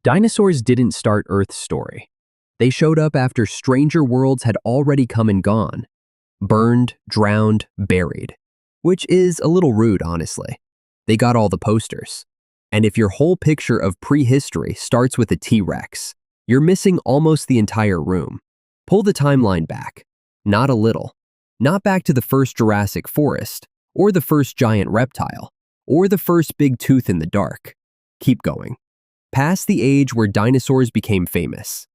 Dinosaurs didn't start Earth's story. They showed up after stranger worlds had already come and gone. Burned, drowned, buried. Which is a little rude, honestly. They got all the posters. And if your whole picture of prehistory starts with a T-Rex, you're missing almost the entire room. Pull the timeline back. Not a little. Not back to the first Jurassic forest, or the first giant reptile, or the first big tooth in the dark. Keep going. Past the age where dinosaurs became famous.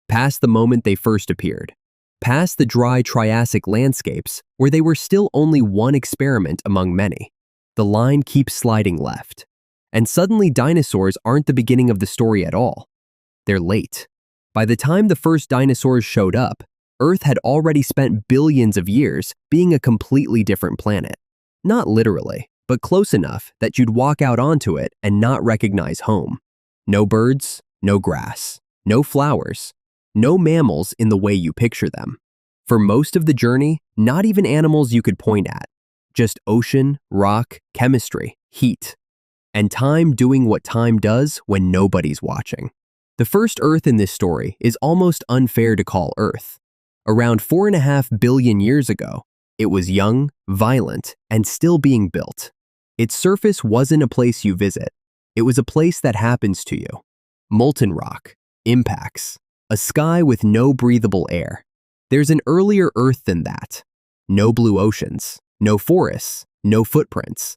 Past the moment they first appeared. Past the dry Triassic landscapes where they were still only one experiment among many. The line keeps sliding left. And suddenly dinosaurs aren't the beginning of the story at all. They're late. By the time the first dinosaurs showed up, Earth had already spent billions of years being a completely different planet. Not literally, but close enough that you'd walk out onto it and not recognize home. No birds, no grass, no flowers, no mammals in the way you picture them. For most of the journey, not even animals you could point at. Just ocean, rock, chemistry, heat. And time doing what time does when nobody's watching. The first Earth in this story is almost unfair to call Earth. Around 4.5 billion years ago, it was young, violent, and still being built. Its surface wasn't a place you visit. It was a place that happens to you. Molten rock, impacts, a sky with no breathable air. There's an earlier Earth than that. No blue oceans, no forests, no footprints.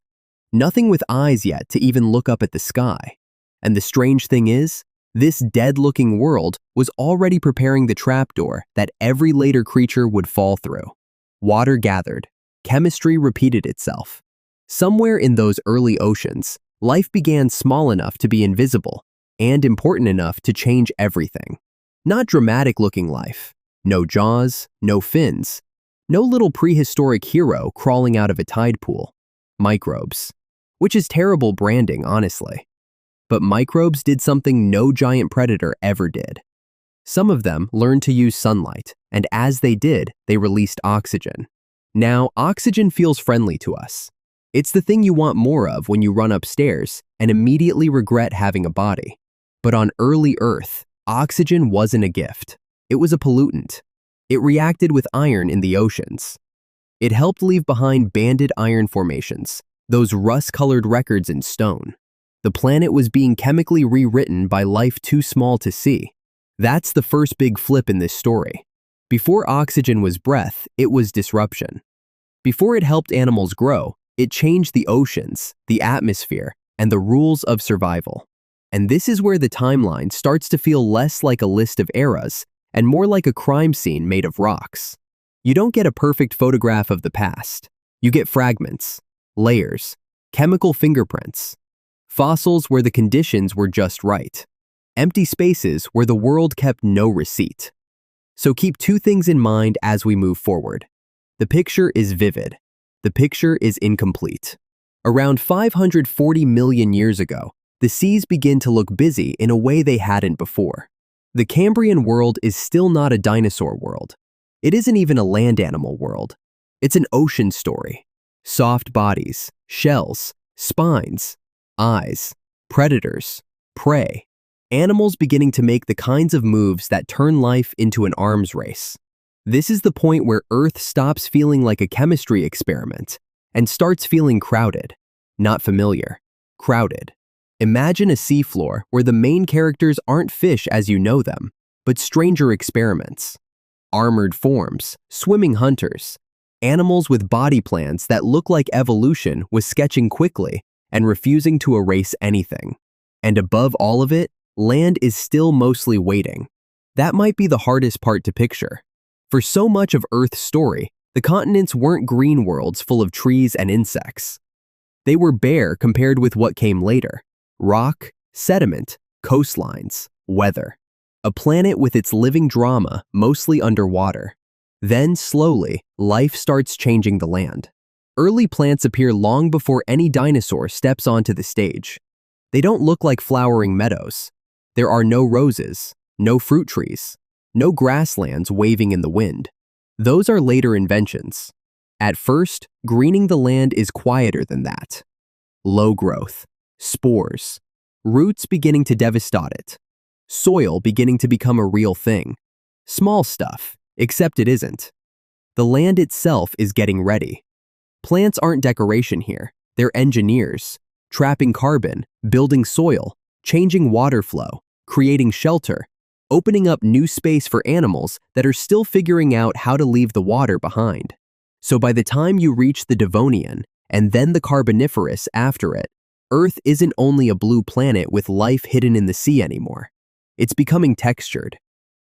Nothing with eyes yet to even look up at the sky. And the strange thing is, this dead-looking world was already preparing the trapdoor that every later creature would fall through. Water gathered. Chemistry repeated itself. Somewhere in those early oceans, life began small enough to be invisible and important enough to change everything. Not dramatic-looking life. No jaws, no fins. No little prehistoric hero crawling out of a tide pool. Microbes. Which is terrible branding, honestly. But microbes did something no giant predator ever did. Some of them learned to use sunlight, and as they did, they released oxygen. Now, oxygen feels friendly to us. It's the thing you want more of when you run upstairs and immediately regret having a body. But on early Earth, oxygen wasn't a gift. It was a pollutant. It reacted with iron in the oceans. It helped leave behind banded iron formations, those rust-colored records in stone. The planet was being chemically rewritten by life too small to see. That's the first big flip in this story. Before oxygen was breath, it was disruption. Before it helped animals grow, it changed the oceans, the atmosphere, and the rules of survival. And this is where the timeline starts to feel less like a list of eras and more like a crime scene made of rocks. You don't get a perfect photograph of the past. You get fragments, layers, chemical fingerprints, fossils where the conditions were just right, empty spaces where the world kept no receipt. So keep two things in mind as we move forward. The picture is vivid. The picture is incomplete. Around 540 million years ago, the seas begin to look busy in a way they hadn't before. The Cambrian world is still not a dinosaur world. It isn't even a land animal world. It's an ocean story. Soft bodies, shells, spines, eyes, predators, prey. Animals beginning to make the kinds of moves that turn life into an arms race. This is the point where Earth stops feeling like a chemistry experiment and starts feeling crowded. Not familiar. Crowded. Imagine a seafloor where the main characters aren't fish as you know them, but stranger experiments. Armored forms, swimming hunters, animals with body plans that look like evolution was sketching quickly and refusing to erase anything. And above all of it, land is still mostly waiting. That might be the hardest part to picture. For so much of Earth's story, the continents weren't green worlds full of trees and insects. They were bare compared with what came later. Rock, sediment, coastlines, weather. A planet with its living drama mostly underwater. Then, slowly, life starts changing the land. Early plants appear long before any dinosaur steps onto the stage. They don't look like flowering meadows. There are no roses, no fruit trees, no grasslands waving in the wind. Those are later inventions. At first, greening the land is quieter than that. Low growth, spores, roots beginning to devastate it, Soil beginning to become a real thing. Small stuff, except it isn't. The land itself is getting ready. Plants aren't decoration here, they're engineers, trapping carbon, building soil, changing water flow, creating shelter, opening up new space for animals that are still figuring out how to leave the water behind. So by the time you reach the Devonian, and then the Carboniferous after it, Earth isn't only a blue planet with life hidden in the sea anymore. It's becoming textured.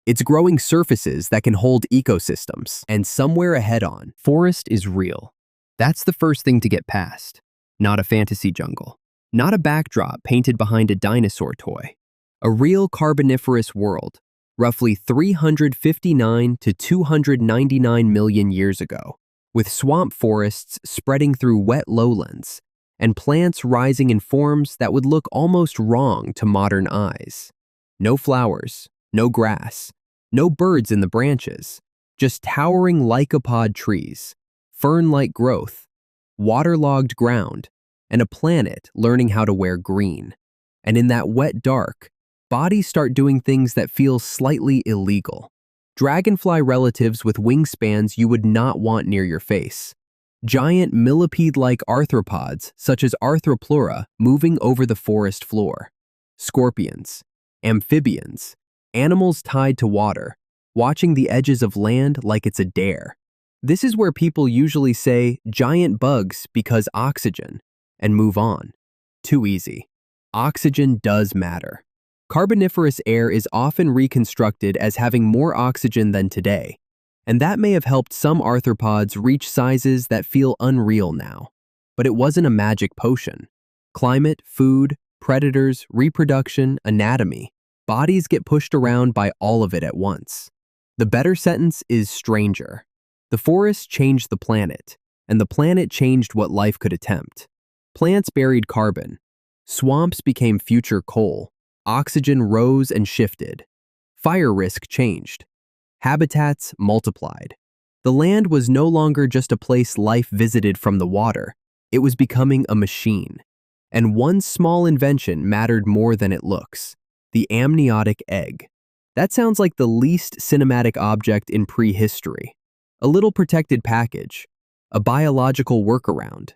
It's growing surfaces that can hold ecosystems. And somewhere ahead on, forest is real. That's the first thing to get past. Not a fantasy jungle. Not a backdrop painted behind a dinosaur toy. A real Carboniferous world, roughly 359 to 299 million years ago, with swamp forests spreading through wet lowlands, and plants rising in forms that would look almost wrong to modern eyes. No flowers, no grass, no birds in the branches, just towering lycopod trees, fern-like growth, waterlogged ground, and a planet learning how to wear green. And in that wet dark, bodies start doing things that feel slightly illegal. Dragonfly relatives with wingspans you would not want near your face. Giant millipede-like arthropods, such as arthropods, moving over the forest floor. Scorpions, amphibians, animals tied to water, watching the edges of land like it's a dare. This is where people usually say giant bugs because oxygen, and move on. Too easy. Oxygen does matter. Carboniferous air is often reconstructed as having more oxygen than today, and that may have helped some arthropods reach sizes that feel unreal now. But it wasn't a magic potion. Climate, food, predators, reproduction, anatomy. Bodies get pushed around by all of it at once. The better sentence is stranger. The forest changed the planet, and the planet changed what life could attempt. Plants buried carbon. Swamps became future coal. Oxygen rose and shifted. Fire risk changed. Habitats multiplied. The land was no longer just a place life visited from the water. It was becoming a machine. And one small invention mattered more than it looks: the amniotic egg. That sounds like the least cinematic object in prehistory. A little protected package, a biological workaround.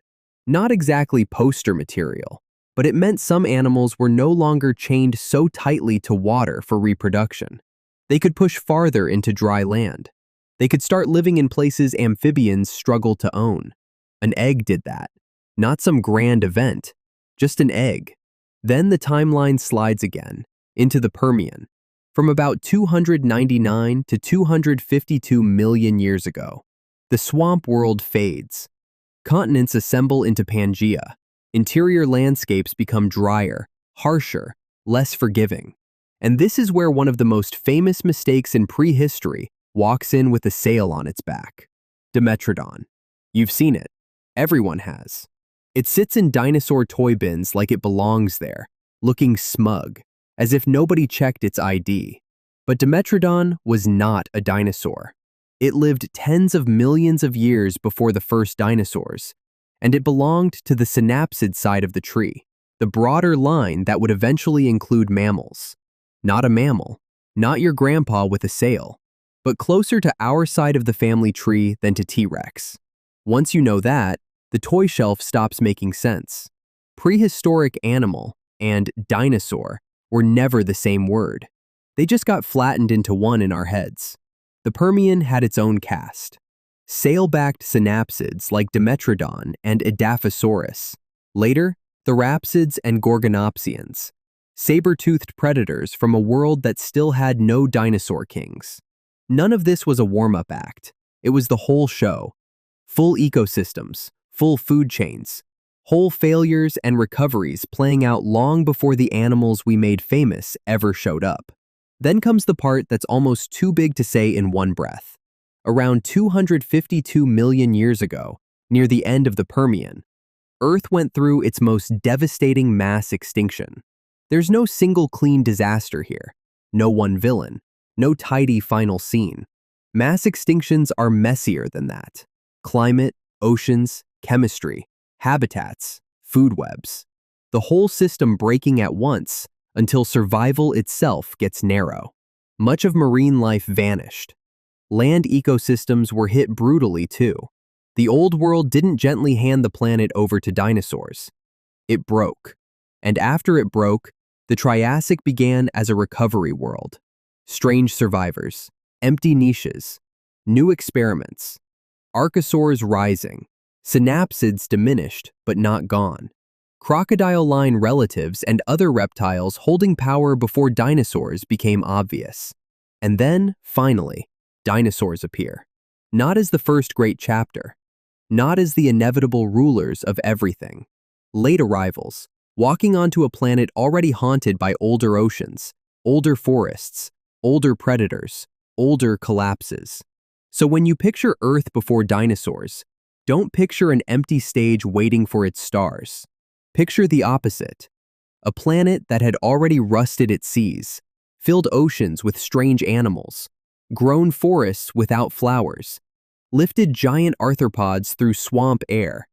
Not exactly poster material, but it meant some animals were no longer chained so tightly to water for reproduction. They could push farther into dry land. They could start living in places amphibians struggle to own. An egg did that. Not some grand event, just an egg. Then the timeline slides again, into the Permian, from about 299 to 252 million years ago. The swamp world fades. Continents assemble into Pangea. Interior landscapes become drier, harsher, less forgiving. And this is where one of the most famous mistakes in prehistory walks in with a sail on its back. Dimetrodon. You've seen it. Everyone has. It sits in dinosaur toy bins like it belongs there, looking smug, as if nobody checked its ID. But Dimetrodon was not a dinosaur. It lived tens of millions of years before the first dinosaurs, and it belonged to the synapsid side of the tree, the broader line that would eventually include mammals. Not a mammal, not your grandpa with a sail, but closer to our side of the family tree than to T-Rex. Once you know that, the toy shelf stops making sense. Prehistoric animal and dinosaur were never the same word. They just got flattened into one in our heads. The Permian had its own caste. Sail-backed synapsids like Dimetrodon and Edaphosaurus. Later, therapsids and gorgonopsians. Saber-toothed predators from a world that still had no dinosaur kings. None of this was a warm-up act. It was the whole show. Full ecosystems, full food chains, whole failures and recoveries playing out long before the animals we made famous ever showed up. Then comes the part that's almost too big to say in one breath. Around 252 million years ago, near the end of the Permian, Earth went through its most devastating mass extinction. There's no single clean disaster here, no one villain, no tidy final scene. Mass extinctions are messier than that. Climate, oceans, chemistry, habitats, food webs. The whole system breaking at once, until survival itself gets narrow. Much of marine life vanished. Land ecosystems were hit brutally too. The old world didn't gently hand the planet over to dinosaurs. It broke. And after it broke, the Triassic began as a recovery world. Strange survivors, empty niches, new experiments, archosaurs rising, synapsids diminished but not gone, crocodile-line relatives and other reptiles holding power before dinosaurs became obvious. And then, finally, dinosaurs appear. Not as the first great chapter, not as the inevitable rulers of everything. Late arrivals, walking onto a planet already haunted by older oceans, older forests, older predators, older collapses. So when you picture Earth before dinosaurs, don't picture an empty stage waiting for its stars. Picture the opposite. A planet that had already rusted its seas, filled oceans with strange animals, grown forests without flowers, lifted giant arthropods through swamp air,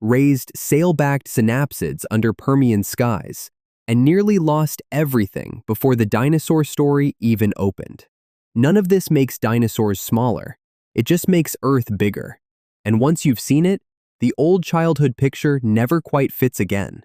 raised sail-backed synapsids under Permian skies, and nearly lost everything before the dinosaur story even opened. None of this makes dinosaurs smaller. It just makes Earth bigger. And once you've seen it, the old childhood picture never quite fits again.